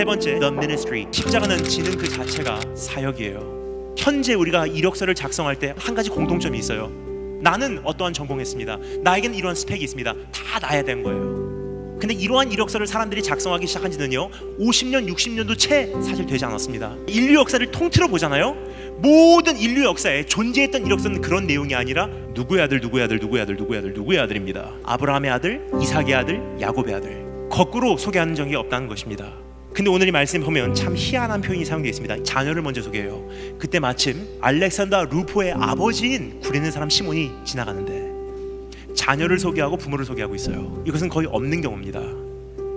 세 번째, the ministry. 십자가는 지는 그 자체가 사역이에요. 현재 우리가 이력서를 작성할 때 한 가지 공통점이 있어요. 나는 어떠한 전공했습니다. 나에게는 이러한 스펙이 있습니다. 다 나야 되는 거예요. 근데 이러한 이력서를 사람들이 작성하기 시작한 지는요 50년, 60년도 채 사실 되지 않았습니다. 인류 역사를 통틀어 보잖아요. 모든 인류 역사에 존재했던 이력서는 그런 내용이 아니라 누구의 아들, 누구의 아들, 누구의 아들, 누구의 아들, 누구의 아들입니다. 아브라함의 아들, 이삭의 아들, 야곱의 아들. 거꾸로 소개하는 적이 없다는 것입니다. 근데 오늘 이 말씀 보면 참 희한한 표현이 사용되어 있습니다. 자녀를 먼저 소개해요. 그때 마침 알렉산더 루포의 아버지인 구레네 사람 시몬이 지나가는데 자녀를 소개하고 부모를 소개하고 있어요. 이것은 거의 없는 경우입니다.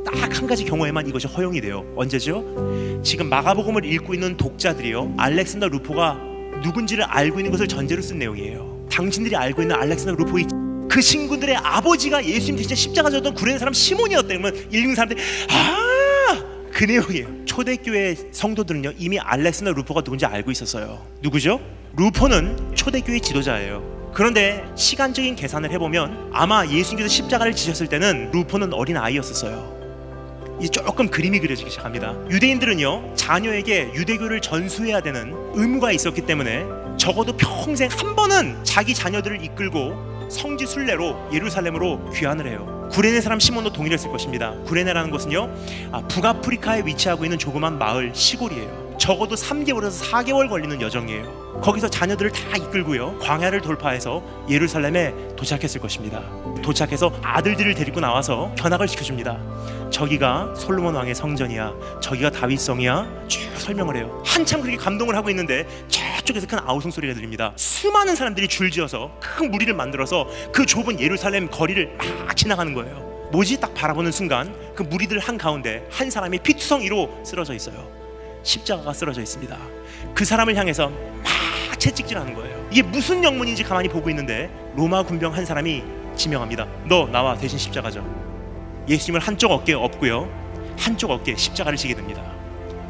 딱 한 가지 경우에만 이것이 허용이 돼요. 언제죠? 지금 마가복음을 읽고 있는 독자들이요 알렉산더 루포가 누군지를 알고 있는 것을 전제로 쓴 내용이에요. 당신들이 알고 있는 알렉산더 루포의 그 친구들의 아버지가 예수님 대신 십자가 졌던 구레네 사람 시몬이었다. 그러면 읽는 사람들이 그 내용이에요. 초대교회 성도들은요 이미 알렉산더 루포가 누군지 알고 있었어요. 누구죠? 루포는 초대교회 지도자예요. 그런데 시간적인 계산을 해보면 아마 예수님께서 십자가를 지셨을 때는 루포는 어린 아이였었어요. 이제 조금 그림이 그려지기 시작합니다. 유대인들은요 자녀에게 유대교를 전수해야 되는 의무가 있었기 때문에 적어도 평생 한 번은 자기 자녀들을 이끌고 성지 순례로 예루살렘으로 귀환을 해요. 구레네 사람 시몬도 동의를 했을 것입니다. 구레네라는 곳은요 북아프리카에 위치하고 있는 조그만 마을 시골이에요. 적어도 3개월에서 4개월 걸리는 여정이에요. 거기서 자녀들을 다 이끌고요 광야를 돌파해서 예루살렘에 도착했을 것입니다. 도착해서 아들들을 데리고 나와서 견학을 시켜줍니다. 저기가 솔로몬 왕의 성전이야, 저기가 다윗 성이야, 쭉 설명을 해요. 한참 그렇게 감동을 하고 있는데 저쪽에서 큰 아우성 소리가 들립니다. 수많은 사람들이 줄지어서 큰 무리를 만들어서 그 좁은 예루살렘 거리를 막 지나가는 거예요. 뭐지? 딱 바라보는 순간 그 무리들 한가운데 한 사람이 피투성이로 쓰러져 있어요. 십자가가 쓰러져 있습니다. 그 사람을 향해서 막 채찍질하는 거예요. 이게 무슨 영문인지 가만히 보고 있는데 로마 군병 한 사람이 지명합니다. 너 나와 대신 십자가 져. 예수님을 한쪽 어깨에 엎고요 한쪽 어깨에 십자가를 지게 됩니다.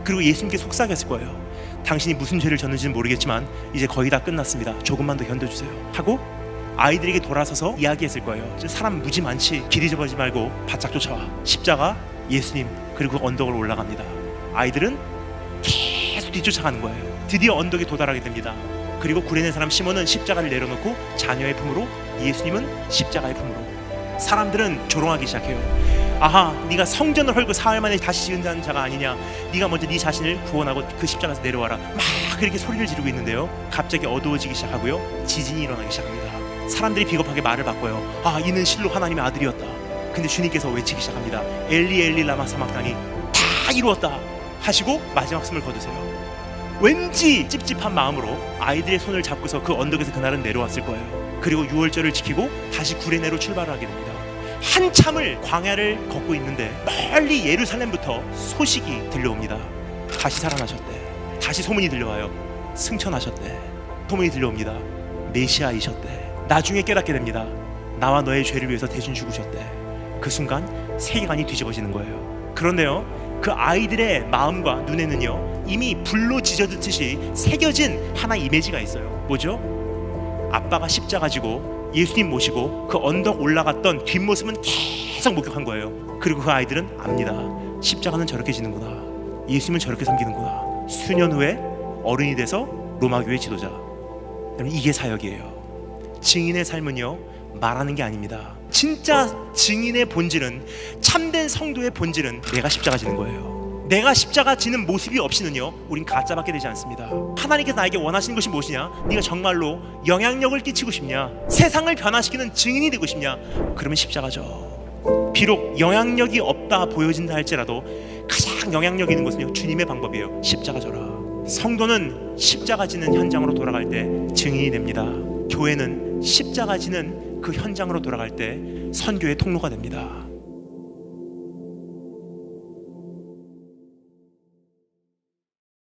그리고 예수님께 속삭였을 거예요. 당신이 무슨 죄를 졌는지는 모르겠지만 이제 거의 다 끝났습니다. 조금만 더 견뎌주세요 하고 아이들에게 돌아서서 이야기했을 거예요. 사람 무지 많지, 길 잊어버리지 말고 바짝 쫓아와. 십자가, 예수님, 그리고 언덕을 올라갑니다. 아이들은 계속 뒤쫓아가는 거예요. 드디어 언덕에 도달하게 됩니다. 그리고 구레네 사람 시몬은 십자가를 내려놓고 자녀의 품으로, 예수님은 십자가의 품으로. 사람들은 조롱하기 시작해요. 아하, 네가 성전을 헐고 사흘 만에 다시 지은 자가 아니냐, 네가 먼저 네 자신을 구원하고 그 십자가에서 내려와라. 막 그렇게 소리를 지르고 있는데요 갑자기 어두워지기 시작하고요 지진이 일어나기 시작합니다. 사람들이 비겁하게 말을 바꿔요. 아, 이는 실로 하나님의 아들이었다. 근데 주님께서 외치기 시작합니다. 엘리 엘리 라마 사막다니, 다 이루었다 하시고 마지막 숨을 거두세요. 왠지 찝찝한 마음으로 아이들의 손을 잡고서 그 언덕에서 그날은 내려왔을 거예요. 그리고 유월절을 지키고 다시 구레네로 출발을 하게 됩니다. 한참을 광야를 걷고 있는데 멀리 예루살렘부터 소식이 들려옵니다. 다시 살아나셨대. 다시 소문이 들려와요. 승천하셨대. 소문이 들려옵니다. 메시아이셨대. 나중에 깨닫게 됩니다. 나와 너의 죄를 위해서 대신 죽으셨대. 그 순간 세계관이 뒤집어지는 거예요. 그런데요 그 아이들의 마음과 눈에는요 이미 불로 지져듯이 새겨진 하나의 이미지가 있어요. 뭐죠? 아빠가 십자가 지고 예수님 모시고 그 언덕 올라갔던 뒷모습은 계속 목격한 거예요. 그리고 그 아이들은 압니다. 십자가는 저렇게 지는구나, 예수님은 저렇게 섬기는구나. 수년 후에 어른이 돼서 로마교회 지도자. 이게 사역이에요. 증인의 삶은요 말하는 게 아닙니다. 진짜 증인의 본질은, 참된 성도의 본질은 내가 십자가 지는 거예요. 내가 십자가 지는 모습이 없이는요 우린 가짜밖에 되지 않습니다. 하나님께서 나에게 원하시는 것이 무엇이냐? 네가 정말로 영향력을 끼치고 싶냐? 세상을 변화시키는 증인이 되고 싶냐? 그러면 십자가죠. 비록 영향력이 없다 보여진다 할지라도 가장 영향력 있는 것은요 주님의 방법이에요. 십자가 져라. 성도는 십자가 지는 현장으로 돌아갈 때 증인이 됩니다. 교회는 십자가 지는 그 현장으로 돌아갈 때 선교의 통로가 됩니다.